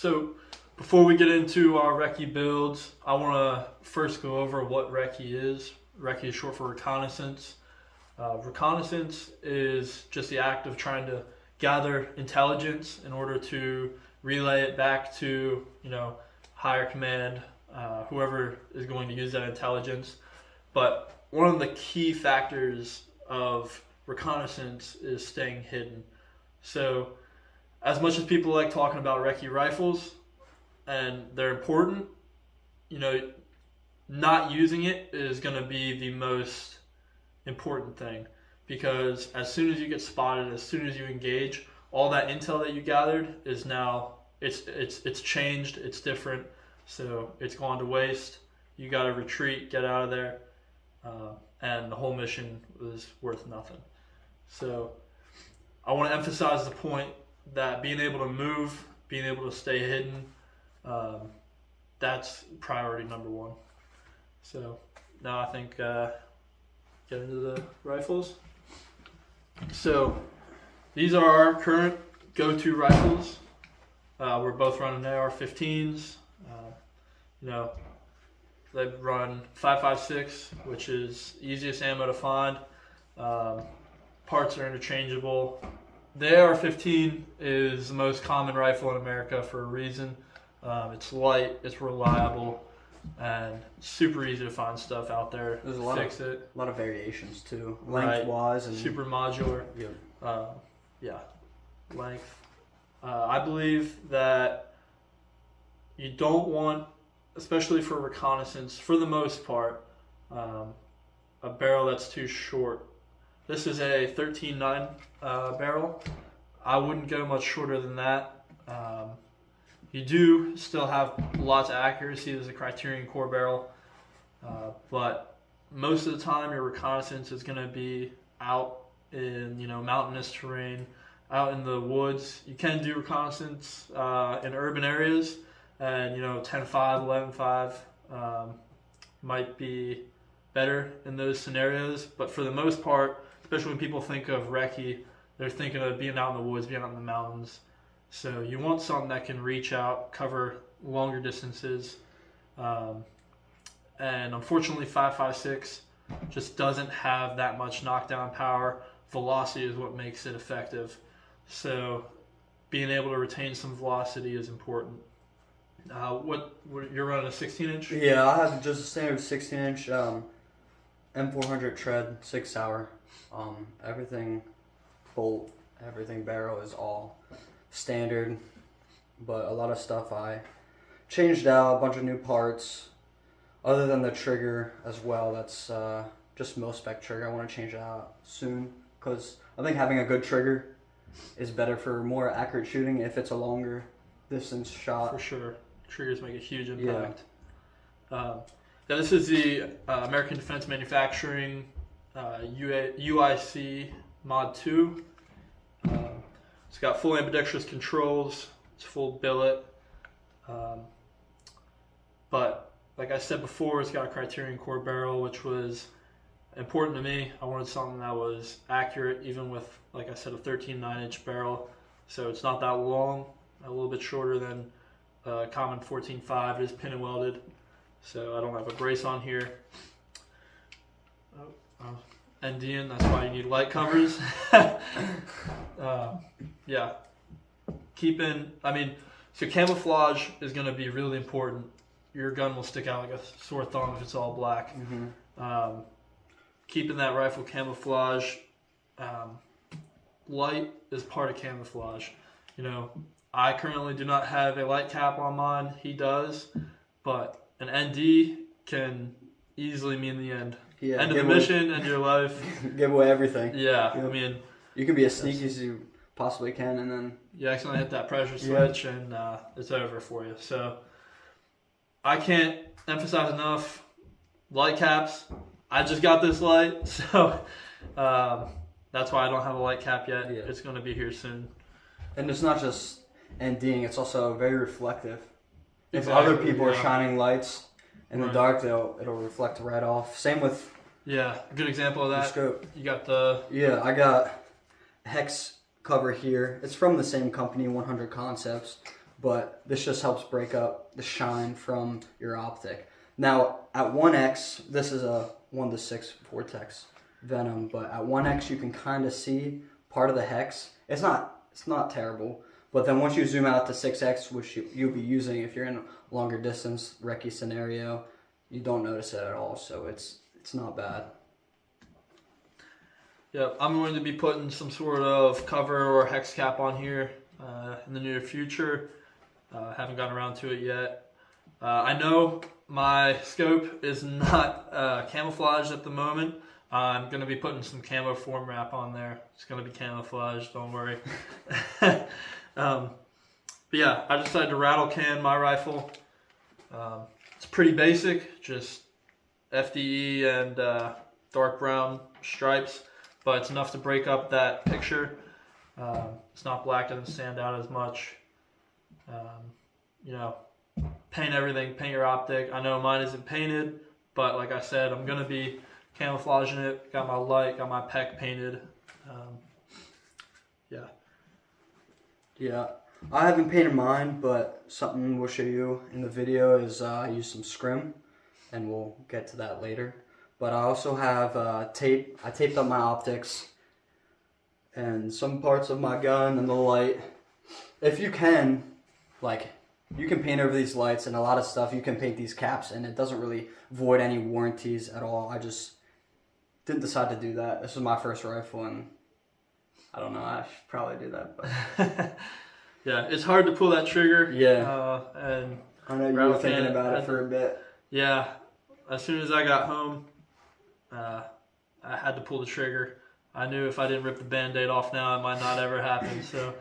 So before we get into our Recce builds, I want to first go over what Recce is. Recce is short for reconnaissance. Reconnaissance is just the act of trying to gather intelligence in order to relay it back to, higher command, whoever is going to use that intelligence. But one of the key factors of reconnaissance is staying hidden. So as much as people like talking about Recce rifles, and they're important, not using it is going to be the most important thing, because as soon as you get spotted, as soon as you engage, all that intel that you gathered is now it's changed, it's different, so it's gone to waste. You got to retreat, get out of there, and the whole mission was worth nothing. So I want to emphasize the point that being able to move, being able to stay hidden, that's priority number one. So now I think get into the rifles. So these are our current go-to rifles. We're both running AR-15s. They run 5.56, which is easiest ammo to find. Parts are interchangeable. The AR-15 is the most common rifle in America for a reason. It's light, it's reliable, and super easy to find stuff out there. There's a lot of variations too, lengthwise, and super modular. Length. I believe that you don't want, especially for reconnaissance, for the most part, a barrel that's too short. This is a 13.9 barrel. I wouldn't go much shorter than that. You do still have lots of accuracy. There's a Criterion core barrel, but most of the time your reconnaissance is going to be out in mountainous terrain, out in the woods. You can do reconnaissance in urban areas, and 10.5, 11.5 might be better in those scenarios. But for the most part, especially when people think of Recce, they're thinking of being out in the woods, being out in the mountains. So you want something that can reach out, cover longer distances. And unfortunately 5.56 just doesn't have that much knockdown power. Velocity is what makes it effective. So being able to retain some velocity is important. What you're running a 16-inch? Yeah, I have just a standard 16-inch M400 tread, 6 hour. Everything bolt, everything barrel is all standard, but a lot of stuff I changed out, a bunch of new parts, other than the trigger as well. That's just mil-spec trigger. I want to change it out soon, because I think having a good trigger is better for more accurate shooting if it's a longer distance shot. For sure. Triggers make a huge impact. This is the American Defense Manufacturing UIC Mod 2. It's got full ambidextrous controls. It's full billet. But like I said before, it's got a Criterion core barrel, which was important to me. I wanted something that was accurate, even with, like I said, a 13.9-inch barrel. So it's not that long, a little bit shorter than a common 14.5. It is pin and welded, so I don't have a brace on here. NDing, that's why you need light covers. So camouflage is going to be really important. Your gun will stick out like a sore thumb if it's all black. Mm-hmm. Keeping that rifle camouflage, light is part of camouflage. I currently do not have a light cap on mine. He does, but an ND can easily mean the end. Yeah, end of the mission, end of your life. Give away everything. Yeah, you can be as sneaky as you possibly can, and then you accidentally hit that pressure switch, and it's over for you. So I can't emphasize enough, light caps. I just got this light, so that's why I don't have a light cap yet. Yeah. It's going to be here soon. And it's not just NDing, it's also very reflective. If other people are shining lights in the dark, it'll reflect right off. Same with a good example of that. Scope. You got the I got hex cover here. It's from the same company, 100 Concepts, but this just helps break up the shine from your optic. Now at 1x, this is a 1-6 vortex venom, but at 1x you can kind of see part of the hex. It's not terrible, but then once you zoom out to 6x, which you'll be using if you're in a longer distance recce scenario, you don't notice it at all, so it's not bad. Yep, I'm going to be putting some sort of cover or hex cap on here in the near future. Haven't gotten around to it yet. I know my scope is not camouflaged at the moment. I'm going to be putting some camo foam wrap on there. It's going to be camouflaged, don't worry. But yeah, I decided to rattle can my rifle. It's pretty basic, just FDE and dark brown stripes, but it's enough to break up that picture. It's not black, doesn't stand out as much. You know, paint everything, paint your optic. I know mine isn't painted, but like I said, I'm going to be camouflaging it. Got my light, got my pec painted. Yeah. Yeah, I haven't painted mine, but something we'll show you in the video is I use some scrim, and we'll get to that later. But I also have tape. I taped up my optics and some parts of my gun and the light. If you can, like, you can paint over these lights and a lot of stuff. You can paint these caps, and it doesn't really void any warranties at all. I just didn't decide to do that. This was my first rifle, and I don't know. I should probably do that, but yeah, it's hard to pull that trigger. Yeah, and I know you were thinking about it for a bit. Yeah, as soon as I got home, I had to pull the trigger. I knew if I didn't rip the Band-Aid off now, it might not ever happen. So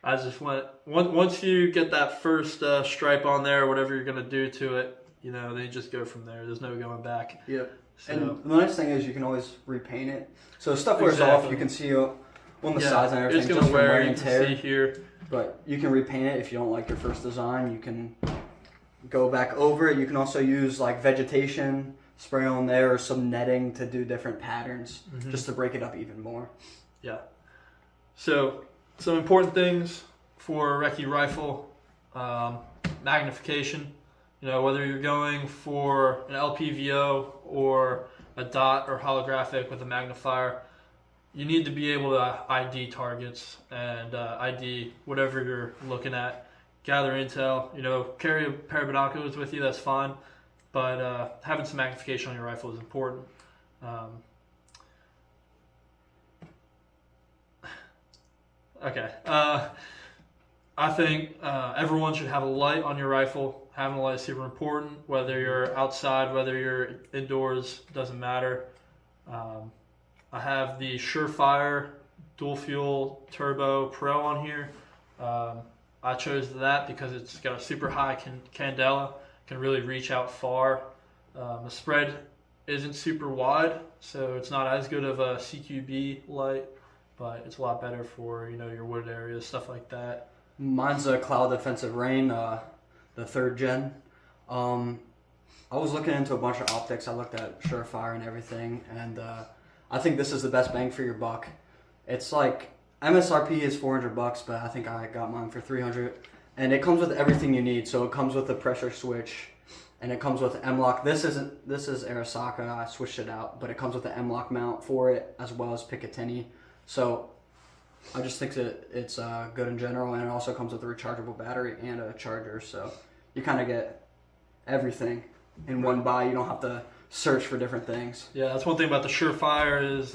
I just went. Once you get that first stripe on there, whatever you're gonna do to it, you know, then you just go from there. There's no going back. Yep. So, and the nice thing is you can always repaint it. So if stuff wears off, you can see on the sides and everything. It's gonna just wear and you tear. can see here. But you can repaint it if you don't like your first design. You can go back over it. You can also use like vegetation, spray on there, or some netting to do different patterns, just to break it up even more. Yeah. So some important things for a Recce rifle: magnification. You know, whether you're going for an LPVO or a dot or holographic with a magnifier, you need to be able to ID targets and ID whatever you're looking at. Gather intel. You know, carry a pair of binoculars with you. That's fine, but having some magnification on your rifle is important. Okay. I think everyone should have a light on your rifle. Having a light is super important, whether you're outside, whether you're indoors, doesn't matter. I have the Surefire dual fuel turbo pro on here. I chose that because it's got a super high candela, can really reach out far. The spread isn't super wide, so it's not as good of a CQB light, but it's a lot better for, you know, your wooded areas, stuff like that. Mine's a Cloud Defensive Rain, the 3rd gen. I was looking into a bunch of optics. I looked at Surefire and everything, and I think this is the best bang for your buck. It's like MSRP is $400, but I think I got mine for $300, and it comes with everything you need. So it comes with the pressure switch, and it comes with M-LOK. This is Arasaka. I switched it out, but it comes with the M-LOK mount for it as well as Picatinny. So I just think that it's good in general, and it also comes with a rechargeable battery and a charger. So you kind of get everything in one buy. You don't have to search for different things. Yeah, that's one thing about the Surefire is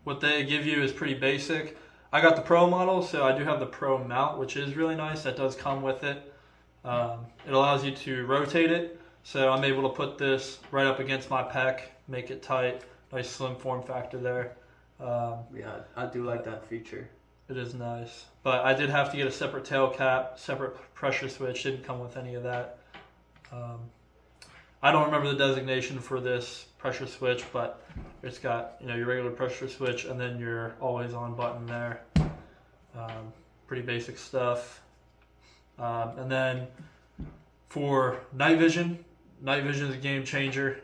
what they give you is pretty basic. I got the Pro model, so I do have the Pro mount, which is really nice. That does come with it. It allows you to rotate it, so I'm able to put this right up against my pec, make it tight. Nice slim form factor there. Yeah, I do like that feature. It is nice, but I did have to get a separate tail cap, separate pressure switch. Didn't come with any of that. I don't remember the designation for this pressure switch, but it's got, you know, your regular pressure switch and then your always on button there. Pretty basic stuff. And then for night vision is a game changer.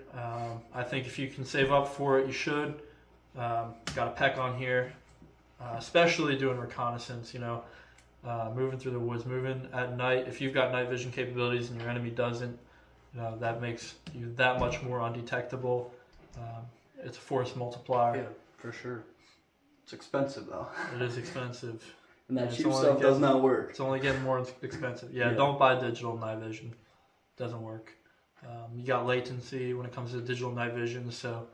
I think if you can save up for it, you should. Got a pec on here, especially doing reconnaissance. You know, moving through the woods, moving at night. If you've got night vision capabilities and your enemy doesn't, that makes you that much more undetectable. It's a force multiplier. Yeah, for sure. It's expensive though. It is expensive. And that it's cheap only stuff getting- does not work. It's only getting more expensive. Yeah, Yeah. don't buy digital night vision. Doesn't work. You got latency when it comes to digital night vision, so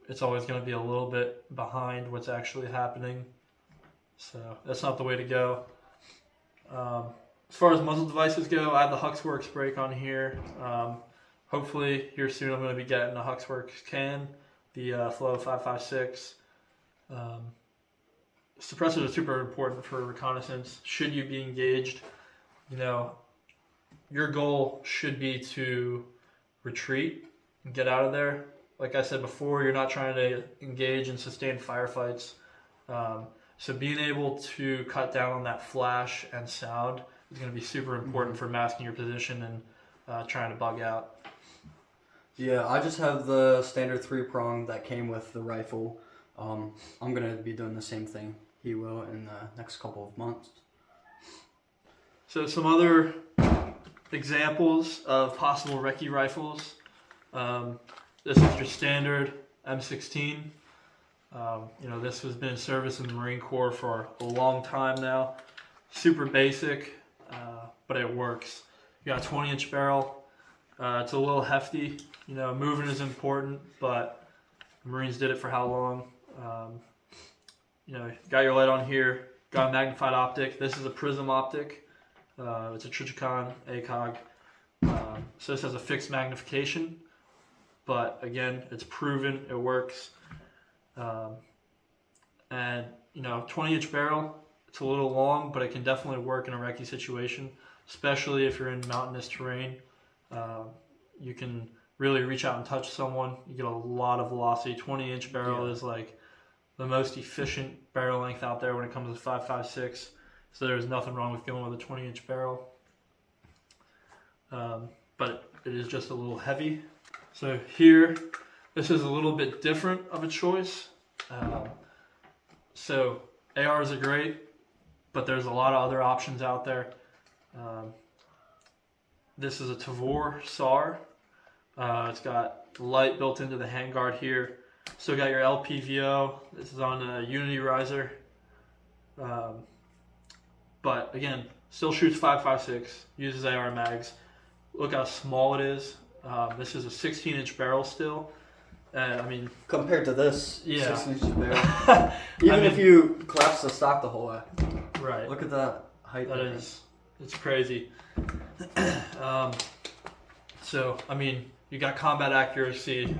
it's always going to be a little bit behind what's actually happening. So that's not the way to go. As far as muzzle devices go, I have the Huxworks brake on here. Hopefully here soon I'm going to be getting a Huxworks can, the Flow 556. Suppressors are super important for reconnaissance. Should you be engaged, your goal should be to retreat and get out of there. Like I said before, you're not trying to engage in sustained firefights. So being able to cut down on that flash and sound is going to be super important for masking your position and trying to bug out. Yeah, I just have the standard 3-prong that came with the rifle. I'm going to be doing the same thing. He will in the next couple of months. So some other examples of possible Recce rifles. This is your standard M16. This has been in service in the Marine Corps for a long time now. Super basic, but it works. You got a 20-inch barrel. It's a little hefty. Moving is important, but the Marines did it for how long? Got your light on here. Got a magnified optic. This is a prism optic. It's a Trichicon ACOG. So this has a fixed magnification, but again, it's proven it works. And 20-inch barrel. It's a little long, but it can definitely work in a recce situation, especially if you're in mountainous terrain. You can really reach out and touch someone. You get a lot of velocity. 20-inch barrel is like the most efficient barrel length out there when it comes to 5.56. So there's nothing wrong with going with a 20-inch barrel. But it is just a little heavy. So here, this is a little bit different of a choice. So ARs are great, but there's a lot of other options out there. This is a Tavor SAR. It's got light built into the handguard here. Still got your LPVO. This is on a Unity riser. But again, still shoots 5.56, uses AR mags. Look how small it is. This is a 16-inch barrel still. Compared to this, Yeah. 6-inch barrel. Even if you collapse the stock the whole way. Right. Look at that height difference. It's crazy. You got combat accuracy.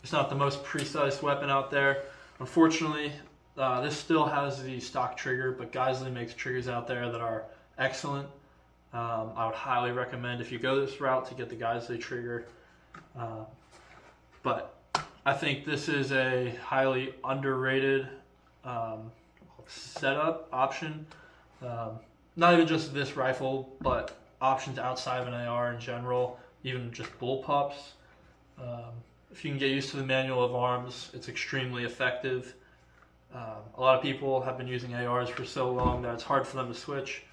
It's not the most precise weapon out there. Unfortunately, this still has the stock trigger, but Geisley makes triggers out there that are excellent. I would highly recommend if you go this route to get the Geisley trigger. But I think this is a highly underrated setup option. Not even just this rifle, but options outside of an AR in general, even just bullpups. If you can get used to the manual of arms, it's extremely effective. A lot of people have been using ARs for so long that it's hard for them to switch,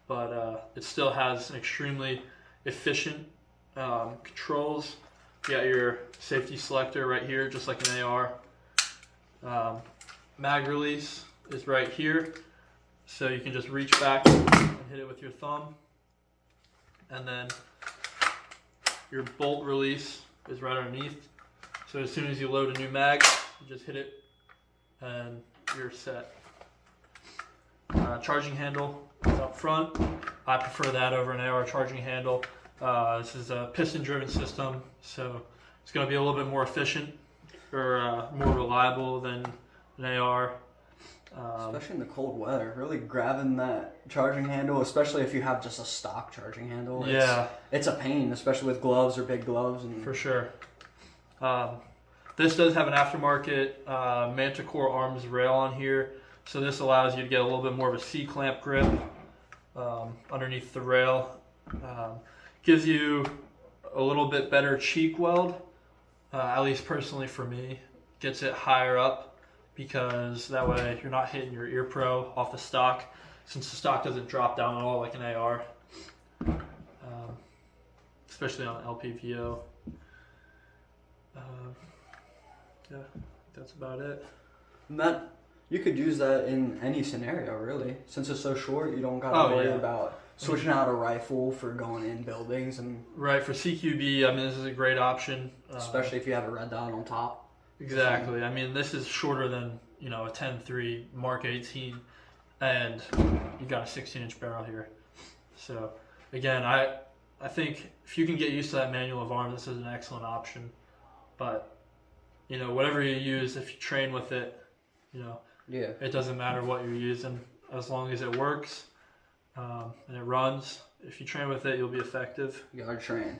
but it still has an extremely efficient controls. You got your safety selector right here, just like an AR. Mag release is right here, so you can just reach back and hit it with your thumb, and then your bolt release is right underneath. So as soon as you load a new mag, you just hit it and you're set. Charging handle is up front. I prefer that over an AR charging handle. This is a piston driven system, so it's going to be a little bit more efficient or more reliable than an AR. Especially in the cold weather, really grabbing that charging handle, especially if you have just a stock charging handle. It's a pain, especially with gloves or big gloves. For sure. This does have an aftermarket Manticore arms rail on here, so this allows you to get a little bit more of a C-clamp grip underneath the rail. Gives you a little bit better cheek weld, at least personally for me. Gets it higher up because that way you're not hitting your ear pro off the stock, since the stock doesn't drop down at all like an AR, especially on LPVO. Yeah, that's about it. And that you could use that in any scenario, really. Since it's so short, you don't got to worry about switching out a rifle for going in buildings and. Right, for CQB, I mean, this is a great option, Especially if you have a red dot on top. Exactly. I mean, this is shorter than a 10.3 Mark 18, and you got a 16-inch barrel here. So again, I think if you can get used to that manual of arms, this is an excellent option. But whatever you use, if you train with it, it doesn't matter what you're using as long as it works and it runs. If you train with it, you'll be effective. You gotta train.